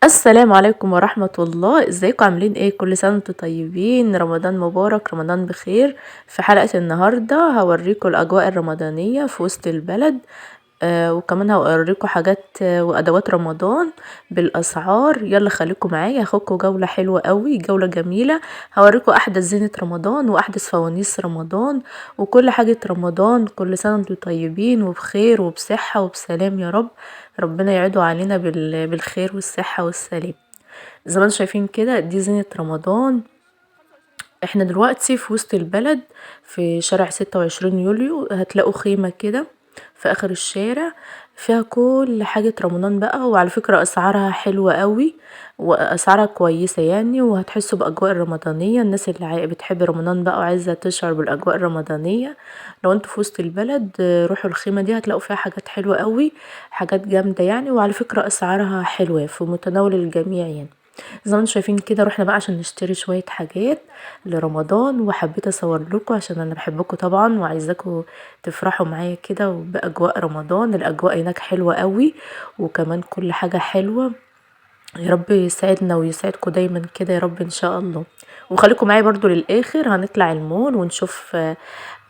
السلام عليكم ورحمة الله، ازيكم عاملين ايه؟ كل سنة وانتم طيبين، رمضان مبارك، رمضان بخير. في حلقة النهاردة هوريكم الأجواء الرمضانية في وسط البلد. وكمان هوريكم حاجات وأدوات رمضان بالأسعار. يلا خليكم معايا، هاخدكم جولة حلوة قوي، جولة جميلة. هوريكم أحدث زينة رمضان وأحدث فوانيس رمضان وكل حاجة رمضان. كل سنة وانتم طيبين وبخير وبصحة وبسلام يا رب. ربنا يعيده علينا بالخير والصحة والسلام. زي ما انتم شايفين كده دي زينة رمضان. احنا دلوقتي في وسط البلد في شارع 26 يوليو. هتلاقوا خيمة كده في اخر الشارع فيها كل حاجة رمضان بقى، وعلى فكرة اسعارها حلوة قوي واسعارها كويسة يعني، وهتحسوا باجواء الرمضانية. الناس اللي بتحب رمضان بقى وعايزة تشعر بالاجواء الرمضانية، لو انتوا في وسط البلد روحوا الخيمة دي، هتلاقوا فيها حاجات حلوة قوي، حاجات جامدة يعني، وعلى فكرة اسعارها حلوة في متناول الجميع يعني. زي ما انتم شايفين كده رحنا بقى عشان نشتري شوية حاجات لرمضان، وحبيت اصور لكم عشان انا بحبكم طبعا وعايزاكم تفرحوا معايا كده باجواء رمضان. الاجواء هناك حلوة قوي، وكمان كل حاجة حلوة. يا رب يسعدنا ويسعدكم دايما كده يا رب ان شاء الله. وخليكم معايا برضو للاخر، هنطلع المول ونشوف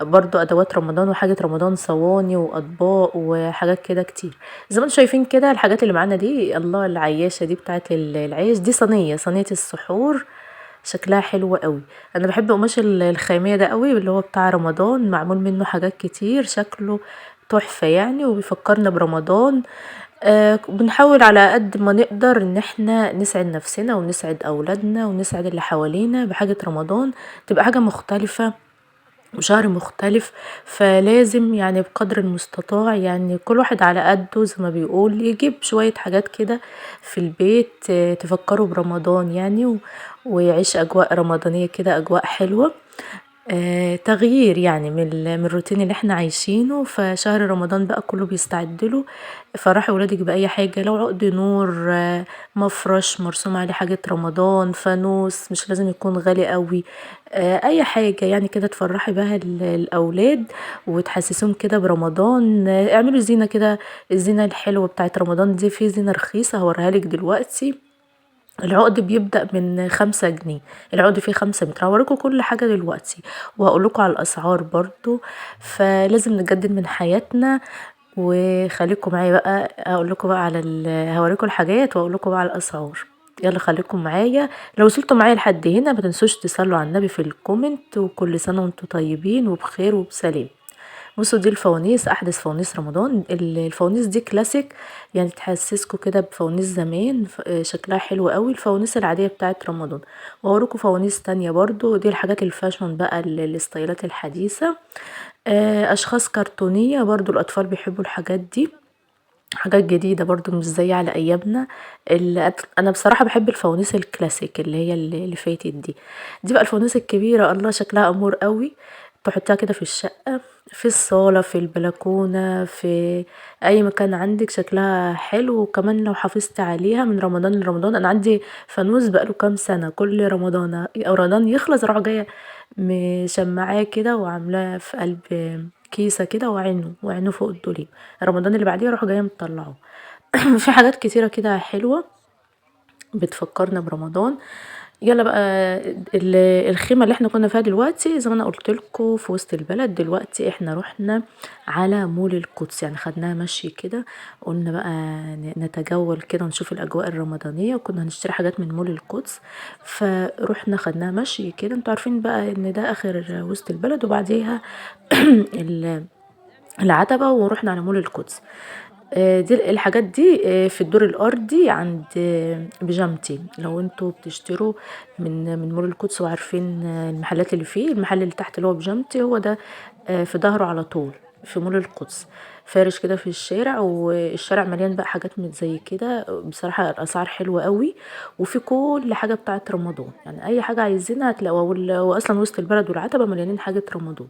برضو ادوات رمضان وحاجة رمضان، صواني واطباق وحاجات كده كتير. زي ما انتم شايفين كده الحاجات اللي معانا دي، الله، العياشة دي بتاعت العيش، دي صينية السحور، شكلها حلو قوي. انا بحب قماش الخامية ده قوي، اللي هو بتاع رمضان، معمول منه حاجات كتير، شكله تحفة يعني وبيفكرنا برمضان. بنحاول على قد ما نقدر ان احنا نسعد نفسنا ونسعد اولادنا ونسعد اللي حوالينا بحاجة رمضان، تبقى حاجة مختلفة وشهر مختلف. فلازم يعني بقدر المستطاع يعني كل واحد على قده زي ما بيقول يجيب شوية حاجات كده في البيت تفكره برمضان يعني، ويعيش أجواء رمضانية كده، أجواء حلوة. تغيير يعني من الروتين اللي احنا عايشينه. فشهر رمضان بقى كله بيستعد له. فرحي ولادك بأي حاجة، لو عقد نور، مفرش مرسوم عليه حاجة رمضان، فانوس مش لازم يكون غالي قوي، اي حاجة يعني كده تفرحي بها الاولاد وتحسسهم كده برمضان. اعملوا زينة كده، الزينة الحلوة بتاعت رمضان دي. في زينة رخيصة هوريها لك دلوقتي. العقد بيبدأ من 5 جنيه، العقد فيه 5 متر. هوريكم كل حاجة دلوقتي وهقولكوا على الأسعار برضو. فلازم نجدد من حياتنا. وخليكم معايا بقى، هقولكوا بقى على هوريكم الحاجات وهقولكوا بقى على الأسعار. يلا خليكم معايا. لو وصلتوا معايا لحد هنا ما تنسوش تصلوا على النبي في الكومنت، وكل سنة وانتم طيبين وبخير وبسلام. بصوا دي الفوانيس، احدث فوانيس رمضان. الفوانيس دي كلاسيك يعني، تحسسكوا كده بفوانيس زمان. شكلها حلو قوي. الفوانيس العادية بتاعت رمضان، وهوريكم فوانيس تانية برضو. دي الحاجات الفاشون بقى، الستايلات الحديثة. اشخاص كرتونية برضو، الاطفال بيحبوا الحاجات دي، حاجات جديدة برضو مش زي على ايامنا. انا بصراحة بحب الفوانيس الكلاسيك اللي هي اللي فاتت دي. دي بقى الفوانيس الكبيرة، الله شكلها امور قوي. تحطيها كده في الشقة، في الصالة، في البلكونة، في اي مكان عندك، شكلها حلو. وكمان لو حافظت عليها من رمضان لرمضان، انا عندي فانوس بقاله كام سنة، كل رمضان او رمضان يخلص اروح جاية مشمعاه كده وعاملاه في قلب كيسة كده، وعينه فوق الدولاب. رمضان اللي بعديه اروح جايه مطلعه. في حاجات كتيرة كده حلوة بتفكرنا برمضان. يلا بقى، الخيمة اللي احنا كنا فيها دلوقتي زي ما انا قلت لكم في وسط البلد. دلوقتي احنا رحنا على مول القدس يعني، خدناها مشي كده. قلنا بقى نتجول كده ونشوف الاجواء الرمضانية، وكنا هنشتري حاجات من مول القدس. فروحنا خدناها مشي كده. انتوا عارفين بقى ان ده اخر وسط البلد، وبعديها العتبة، ورحنا على مول القدس. دي الحاجات دي في الدور الأرضي عند بيجامتي. لو انتوا بتشتروا من مول القدس وعارفين المحلات اللي فيه، المحل اللي تحت اللي هو بيجامتي هو ده. في ظهره على طول في مول القدس، فارش كده في الشارع، والشارع مليان بقى حاجات من زي كده. بصراحة الأسعار حلوة قوي، وفي كل حاجة بتاعت رمضان يعني، أي حاجة عايزينها هتلاقوها. وأصلا وسط البلد والعتبة مليانين حاجة رمضان.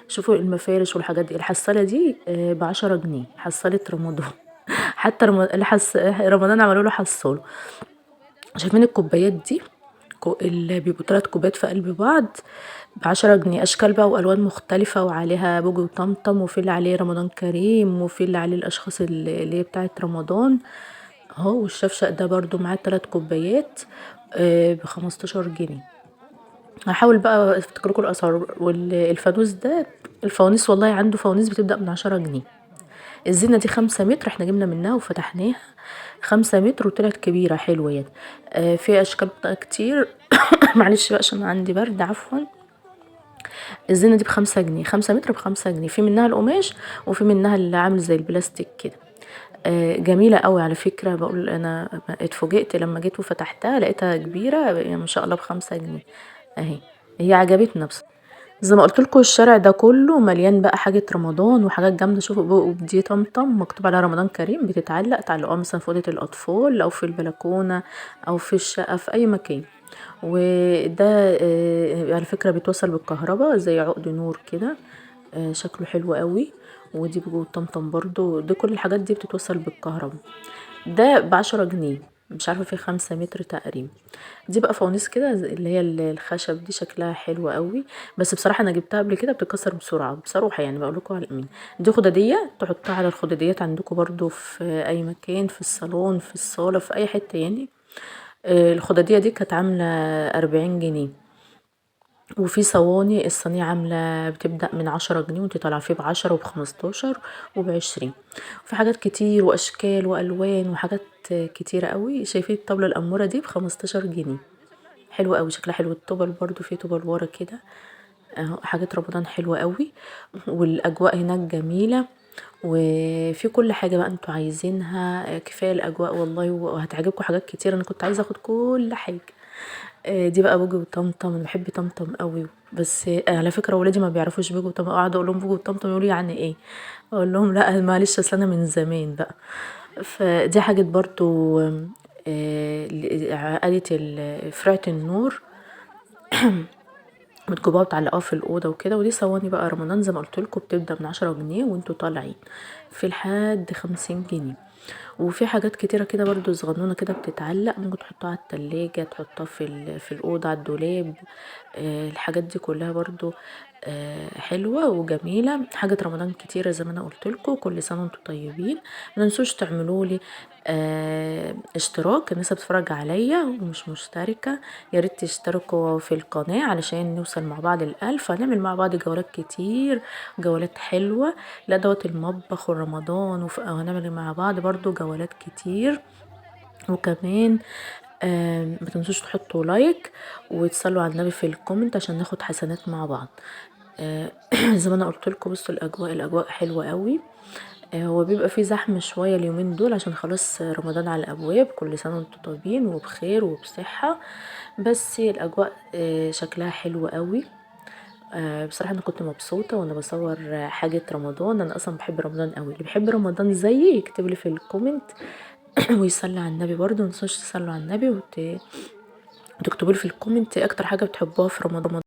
شوفوا المفارش والحاجات دي. الحصالة دي ب10 جنيه، حصالة رمضان. حتى رمضان عملوا له حصاله. شايفين الكوبايات دي؟ اللي بيبقوا 3 كوبايات في قلب بعض، ب10 جنيه. أشكال بقى وألوان مختلفة، وعليها بوجي وطمطم، وفي اللي عليه رمضان كريم، وفي اللي عليه الأشخاص اللي هي بتاعت رمضان. اهو. والشفشق ده برضو معاه 3 كوبايات ب15 جنيه. هحاول بقى افتكرلكوا الاسعار. والفانوس ده، الفوانيس والله عنده فوانيس بتبدأ من 10 جنيه. الزينة دي 5 متر، احنا جبنا منها وفتحناها. 5 متر وطلعت كبيرة حلوة يعني. في اشكال بقى كتير. معلش بقى عشان عندي برد، عفوا. الزينة دي ب5 جنيه، 5 متر ب5 جنيه. في منها القماش وفي منها اللي عامل زي البلاستيك كده. جميلة قوي على فكرة. بقول انا اتفوجئت لما جيت وفتحتها لقيتها كبيرة يعني ما شاء الله ب5 جنيه اهي. هي عجبتنا بصراحة. زي ما قلت لكم الشارع ده كله مليان بقى حاجة رمضان وحاجات جامدة. شوفوا بقى، دي طمطم مكتوب عليها رمضان كريم، بتتعلق تعلقوها مثلا في أوضة الأطفال أو في البلكونة أو في الشقة في أي مكان. وده على فكرة بيتوصل بالكهرباء زي عقد نور كده. شكله حلو قوي. ودي بجو طمطم برضو، دي كل الحاجات دي بتتوصل بالكهرباء. ده ب10 جنيه، مش عارفة، في 5 متر تقريبا. دي بقى فوانيس كده اللي هي الخشب دي، شكلها حلو قوي. بس بصراحة انا جبتها قبل كده بتتكسر بسرعة بصراحة يعني، بقولكوا على الامين. دي خدادية تحطها على الخداديات عندكم برضو في اي مكان، في الصالون، في الصالة، في اي حتة يعني. الخدادية دي كانت عاملة 40 جنيه. وفي صواني، الصينية عاملة بتبدأ من 10 جنيه وانت طالعة فيه ب10 وب15 وب20. وفي حاجات كتير واشكال والوان وحاجات كتيرة قوي. شايفين الطاولة الأمورة دي ب15 جنيه. حلوة قوي، شكلها حلو. الطوبل برضو في طوبل ورا كده اهو. حاجات رمضان حلوة قوي. والاجواء هناك جميلة. وفي كل حاجة بقى انتوا عايزينها. كفاية الاجواء والله. وهتعجبكم حاجات كتير. انا كنت عايزة اخد كل حاجة. دي بقى بوجي وطمطم. انا بحب طمطم قوي. بس على فكرة ولادي ما بيعرفوش بوجي وطمطم. اقعد اقول لهم بوجي وطمطم يقولوا يعني ايه. اقول لهم لا معلش اصل انا من زمان بقى. فدي حاجة برضو عقدة فرعة النور. بتجيبوها وتعلقوها في الأوضة وكده. ودي صواني بقى رمضان زي ما قلتلكوا بتبدأ من 10 جنيه وانتوا طالعين في لحد 50 جنيه. وفي حاجات كتيرة كده برضو صغنونة كده بتتعلق، ممكن تحطها على التلاجة، تحطها في الأوضة على الدولاب. الحاجات دي كلها برضو حلوة وجميلة. حاجة رمضان كتيرة زي ما انا قلتلكوا. كل سنة وانتوا طيبين. مننسوش تعملولي اشتراك. الناس اللي بتتفرج عليا ومش مشتركة ياريت تشتركوا في القناة علشان نوصل مع بعض ال1000. هنعمل مع بعض جولات كتير، جولات حلوة. لا دوت المطبخ ورمضان وهنعمل مع بعض برضو جولات كتير. وكمان ما تنسوش تحطوا لايك وتصلوا على النبي في الكومنت عشان ناخد حسنات مع بعض. زي ما انا قلت لكم بصوا الاجواء حلوه قوي. هو بيبقى فيه زحمه شويه اليومين دول عشان خلاص رمضان على الابواب. كل سنه وانتم طيبين وبخير وبصحه. بس الاجواء شكلها حلو قوي. بصراحه انا كنت مبسوطه وانا بصور حاجه رمضان. انا اصلا بحب رمضان قوي. اللي بيحب رمضان زيي يكتب لي في الكومنت ويصلي على النبي برضه. متنسوش تصلوا على النبي وتكتبوا لي في الكومنت اكتر حاجه بتحبوها في رمضان.